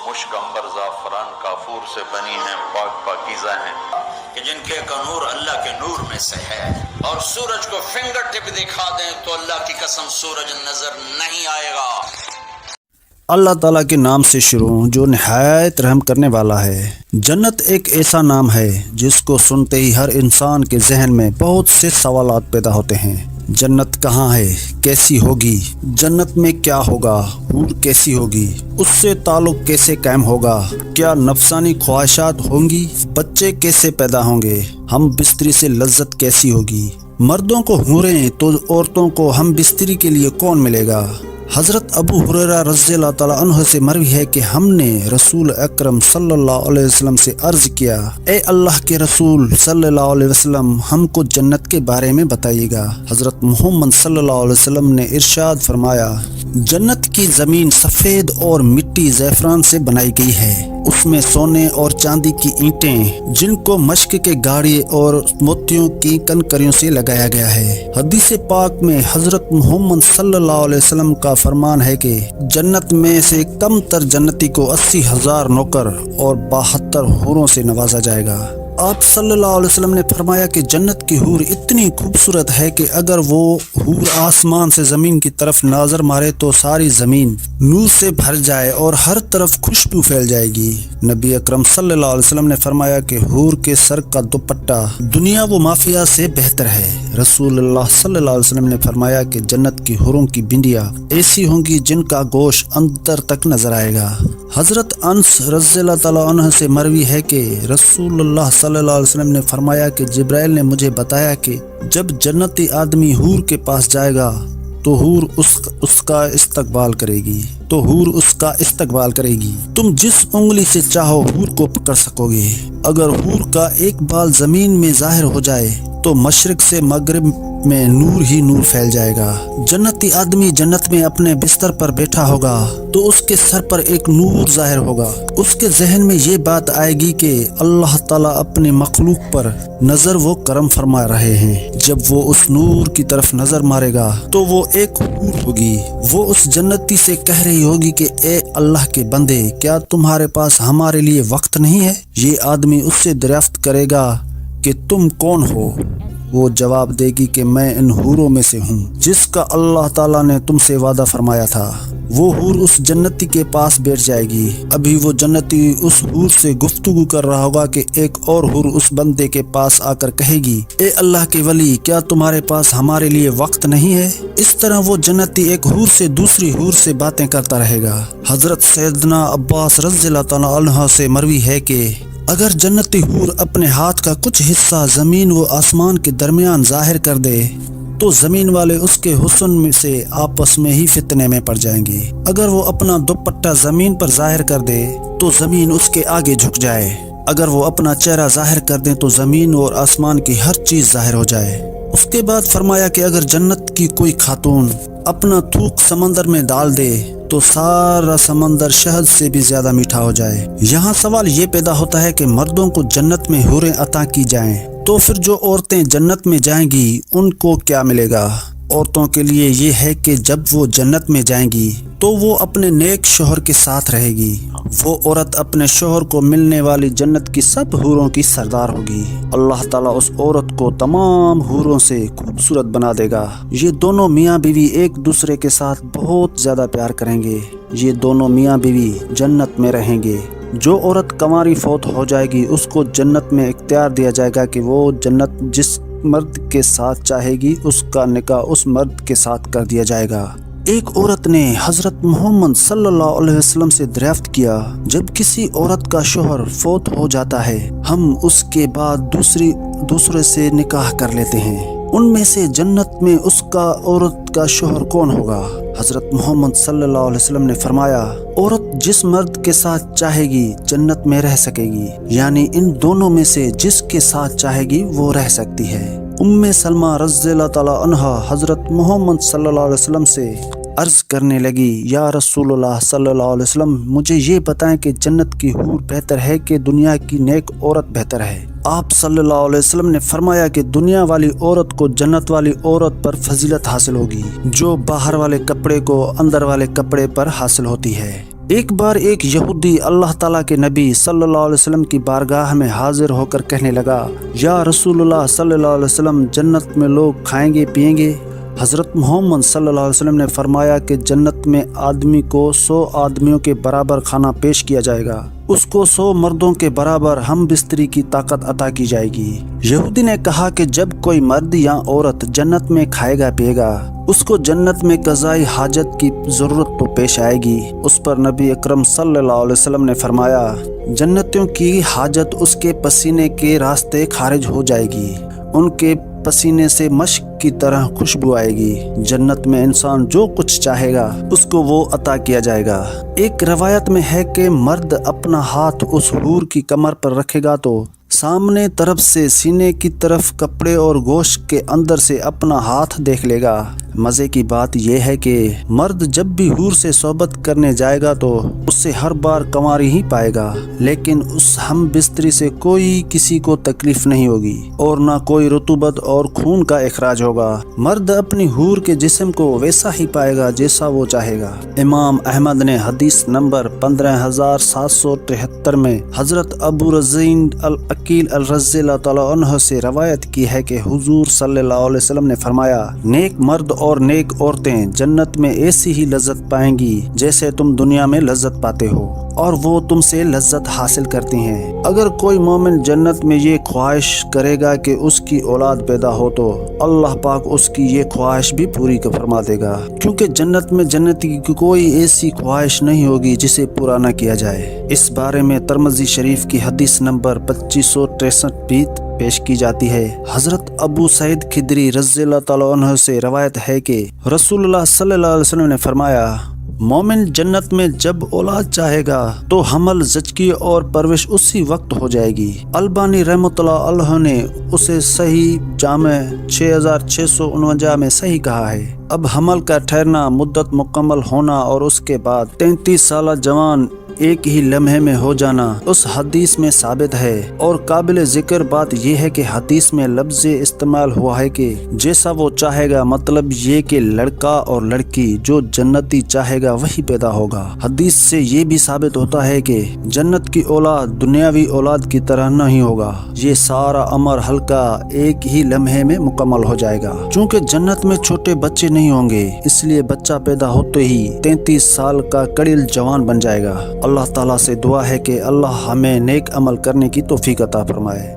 मुश्क अंबर ज़ाफ़रान काफूर से बनी हैं, पाक पाकीज़ा हैं, कि जिनके का नूर अल्लाह के नूर में से है। और सूरज को फिंगर टिप दिखा दें तो अल्लाह की कसम सूरज नजर नहीं आएगा। अल्लाह ताला के नाम से शुरू जो निहायत रहम करने वाला है। जन्नत एक ऐसा नाम है जिसको सुनते ही हर इंसान के जहन में बहुत से सवालात पैदा होते हैं। जन्नत कहाँ है, कैसी होगी, जन्नत में क्या होगा, हूर कैसी होगी, उससे ताल्लुक कैसे कायम होगा, क्या नफसानी ख्वाहिशात होंगी, बच्चे कैसे पैदा होंगे, हम बिस्तरी से लज्जत कैसी होगी, मर्दों को हूरें तो औरतों को हम बिस्तरी के लिए कौन मिलेगा। हज़रत अबू हुरैरा रज़ियल्लाहु ताला अन्हु से मरवी है कि हमने रसूल अकरम सल्लल्लाहु अलैहि वसल्लम से अर्ज़ किया, ए अल्लाह के रसूल सल्लल्लाहु अलैहि वसल्लम, हमको जन्नत के बारे में बताइएगा। हज़रत मोहम्मद सल्लल्लाहु अलैहि वसल्लम ने इरशाद फरमाया, जन्नत की ज़मीन सफ़ेद और मिट्टी ज़ैफ़रान से बनाई गई है, उसमें सोने और चांदी की ईंटें जिनको मश्क के गाड़ी और मोतियों की कनकरियों से लगाया गया है। हदीस पाक में हज़रत मोहम्मद सल्लल्लाहु अलैहि वसल्लम का फरमान है कि जन्नत में से कम तर जन्नती को 80,000 नौकर और 72 हूरों से नवाजा जाएगा। आप सल्लल्लाहु अलैहि वसल्लम ने फरमाया कि जन्नत की हूर इतनी खूबसूरत है कि अगर वो हूर आसमान से ज़मीन की तरफ नजर मारे तो सारी ज़मीन नूर से भर जाए और हर तरफ खुशबू फैल जाएगी। नबी अकरम सल्लल्लाहु अलैहि वसल्लम ने फरमाया कि हूर के सर का दुपट्टा दुनिया व माफिया से बेहतर है। रसूलुल्लाह सल्लल्लाहु अलैहि वसल्लम ने फरमाया कि जन्नत की हूरों की बिंदियाँ ऐसी होंगी जिनका गोश्त अंदर तक नजर आएगा। हज़रत अनस रज़ियल्लाहु ताला अन्हु से मरवी है कि रसूलुल्लाह सल्लल्लाहु अलैहि वसल्लम ने फरमाया कि जिब्राइल ने मुझे बताया कि जब जन्नती आदमी हूर के पास जाएगा तो हूर उसका इस्तकबाल करेगी। तुम जिस उंगली से चाहो हूर को पकड़ सकोगे। अगर हूर का एक बाल जमीन में जाहिर हो जाए तो मशरिक से मगरिब में नूर ही नूर फैल जाएगा। जन्नती आदमी जन्नत में अपने बिस्तर पर बैठा होगा तो उसके सर पर एक नूर जाहिर होगा। उसके जहन में ये बात आएगी कि अल्लाह ताला अपने मखलूक पर नजर व करम फरमा रहे हैं। जब वो उस नूर की तरफ नजर मारेगा तो वो एक हूर होगी। वो उस जन्नती से कह रही होगी कि ए अल्लाह के बंदे, क्या तुम्हारे पास हमारे लिए वक्त नहीं है। ये आदमी उससे दरियाफ्त करेगा कि तुम कौन हो। वो जवाब देगी कि मैं इन हूरों में से हूँ जिसका अल्लाह ताला ने तुमसे वादा फरमाया था। वो हूर उस जन्नती के पास बैठ जाएगी। अभी वो जन्नती उस हूर से गुफ्तगू कर रहा होगा कि एक और हूर उस बंदे के पास आकर कहेगी, ए अल्लाह के वली, क्या तुम्हारे पास हमारे लिए वक्त नहीं है। इस तरह वो जन्नती एक हूर से दूसरी हूर से बातें करता रहेगा। हजरत सैयदना अब्बास रज़ियल्लाहु ताला अन्हु से मरवी है कि अगर जन्नती हूर अपने हाथ का कुछ हिस्सा जमीन व आसमान के दरमियान जाहिर कर दे तो जमीन वाले उसके हुस्न में से आपस में ही फितने में पड़ जाएंगे। अगर वो अपना दुपट्टा जमीन पर जाहिर कर दे तो जमीन उसके आगे झुक जाए। अगर वो अपना चेहरा जाहिर कर दे तो जमीन और आसमान की हर चीज जाहिर हो जाए। उसके बाद फरमाया कि अगर जन्नत की कोई खातून अपना थूक समंदर में डाल दे तो सारा समंदर शहद से भी ज्यादा मीठा हो जाए। यहाँ सवाल ये पैदा होता है कि मर्दों को जन्नत में हूरें अता की जाएं, तो फिर जो औरतें जन्नत में जाएंगी उनको क्या मिलेगा। औरतों के लिए ये है कि जब वो जन्नत में जाएंगी तो वो अपने नेक शोहर के साथ रहेगी। वो औरत अपने शोहर को मिलने वाली जन्नत की सब हूरों की सरदार होगी। अल्लाह ताला उस औरत को तमाम हूरों से खूबसूरत बना देगा। ये दोनों मियाँ बीवी एक दूसरे के साथ बहुत ज्यादा प्यार करेंगे। ये दोनों मियाँ बीवी जन्नत में रहेंगे। जो औरत कंवारी फौत हो जाएगी उसको जन्नत में इख्तियार दिया जाएगा कि वो जन्नत जिस मर्द के साथ चाहेगी उसका निकाह उस मर्द के साथ कर दिया जाएगा। एक औरत ने हजरत मोहम्मद सल्लल्लाहु अलैहि वसल्लम से दरियाफ्त किया, जब किसी औरत का शोहर फौत हो जाता है हम उसके बाद दूसरे से निकाह कर लेते हैं, उनमें से जन्नत में उसका औरत का शोहर कौन होगा। हजरत मोहम्मद सल्लल्लाहु अलैहि वसल्लम ने फरमाया, औरत जिस मर्द के साथ चाहेगी जन्नत में रह सकेगी, यानी इन दोनों में से जिसके साथ चाहेगी वो रह सकती है। उम्मे सलमा रज़ियल्लाहु ताला अन्हा हजरत मोहम्मद सल्लल्लाहु अलैहि वसल्लम से अर्ज करने लगी, या रसूलुल्लाह सल्लल्लाहु अलैहि वसल्लम, मुझे ये बताएं कि जन्नत की हूर बेहतर है कि दुनिया की नेक औरत बेहतर है। आप सल्लल्लाहु अलैहि वसल्लम ने फरमाया कि दुनिया वाली औरत को जन्नत वाली औरत पर फजीलत हासिल होगी जो बाहर वाले कपड़े को अंदर वाले कपड़े पर हासिल होती है। ایک بار ایک یہودی اللہ تعالیٰ کے نبی صلی اللہ علیہ وسلم کی بارگاہ میں حاضر ہو کر کہنے لگا، یا رسول اللہ صلی اللہ علیہ وسلم، جنت میں لوگ کھائیں گے پیئیں گے؟ حضرت محمد صلی اللہ علیہ وسلم نے فرمایا کہ جنت میں آدمی کو 100 آدمیوں کے برابر کھانا پیش کیا جائے گا، اس کو 100 مردوں کے برابر ہم بستری کی طاقت عطا کی جائے گی۔ یہودی نے کہا کہ جب کوئی مرد یا عورت جنت میں کھائے گا پیے گا، اس کو جنت میں قضائی حاجت کی ضرورت تو پیش آئے گی۔ اس پر نبی اکرم صلی اللہ علیہ وسلم نے فرمایا، جنتیوں کی حاجت اس کے پسینے کے راستے خارج ہو جائے گی، ان کے پسینے سے مشک کی طرح خوشبو آئے گی۔ جنت میں انسان جو کچھ چاہے گا اس کو وہ عطا کیا جائے گا۔ ایک روایت میں ہے کہ مرد اپنا ہاتھ اس حور کی کمر پر رکھے گا تو سامنے طرف سے سینے کی طرف کپڑے اور گوشت کے اندر سے اپنا ہاتھ دیکھ لے گا۔ مزے کی بات یہ ہے کہ مرد جب بھی حور سے صحبت کرنے جائے گا تو اس سے ہر بار کنواری ہی پائے گا، لیکن اس ہم بستری سے کوئی کسی کو تکلیف نہیں ہوگی اور نہ کوئی رطوبت اور خون کا اخراج ہوگا۔ مرد اپنی حور کے جسم کو ویسا ہی پائے گا جیسا وہ چاہے گا۔ امام احمد نے حدیث نمبر 15773 میں حضرت ابو رزین العقیل رضی اللہ تعالیٰ عنہ سے روایت کی ہے کہ حضور صلی اللہ علیہ وسلم نے فرمایا، نیک مرد اور نیک عورتیں جنت میں ایسی ہی لذت پائیں گی جیسے تم دنیا میں لذت پاتے ہو، اور وہ تم سے لذت حاصل کرتی ہیں۔ اگر کوئی مومن جنت میں یہ خواہش کرے گا کہ اس کی اولاد پیدا ہو تو اللہ پاک اس کی یہ خواہش بھی پوری فرما دے گا، کیونکہ جنت میں جنتی کی کوئی ایسی خواہش نہیں ہوگی جسے پورا نہ کیا جائے۔ اس بارے میں ترمذی شریف کی حدیث نمبر 2563 بھی پیش کی جاتی ہے۔ حضرت ابو سعید خدری رضی اللہ تعالیٰ عنہ سے روایت ہے کہ رسول اللہ صلی اللہ علیہ وسلم نے فرمایا، مومن جنت میں جب اولاد چاہے گا تو حمل، زچگی اور پرورش اسی وقت ہو جائے گی۔ البانی رحمۃ اللہ علیہ نے اسے صحیح جامع 6649 میں صحیح کہا ہے۔ اب حمل کا ٹھہرنا، مدت مکمل ہونا اور اس کے بعد 33 سالہ جوان ایک ہی لمحے میں ہو جانا اس حدیث میں ثابت ہے، اور قابل ذکر بات یہ ہے کہ حدیث میں لفظ استعمال ہوا ہے کہ جیسا وہ چاہے گا، مطلب یہ کہ لڑکا اور لڑکی جو جنتی چاہے گا وہی پیدا ہوگا۔ حدیث سے یہ بھی ثابت ہوتا ہے کہ جنت کی اولاد دنیاوی اولاد کی طرح نہیں ہوگا، یہ سارا امر ہلکا ایک ہی لمحے میں مکمل ہو جائے گا۔ چونکہ جنت میں چھوٹے بچے نہیں ہوں گے، اس لیے بچہ پیدا ہوتے ہی 33 سال کا کڑیل جوان بن جائے گا۔ اللہ تعالیٰ سے دعا ہے کہ اللہ ہمیں نیک عمل کرنے کی توفیق عطا فرمائے۔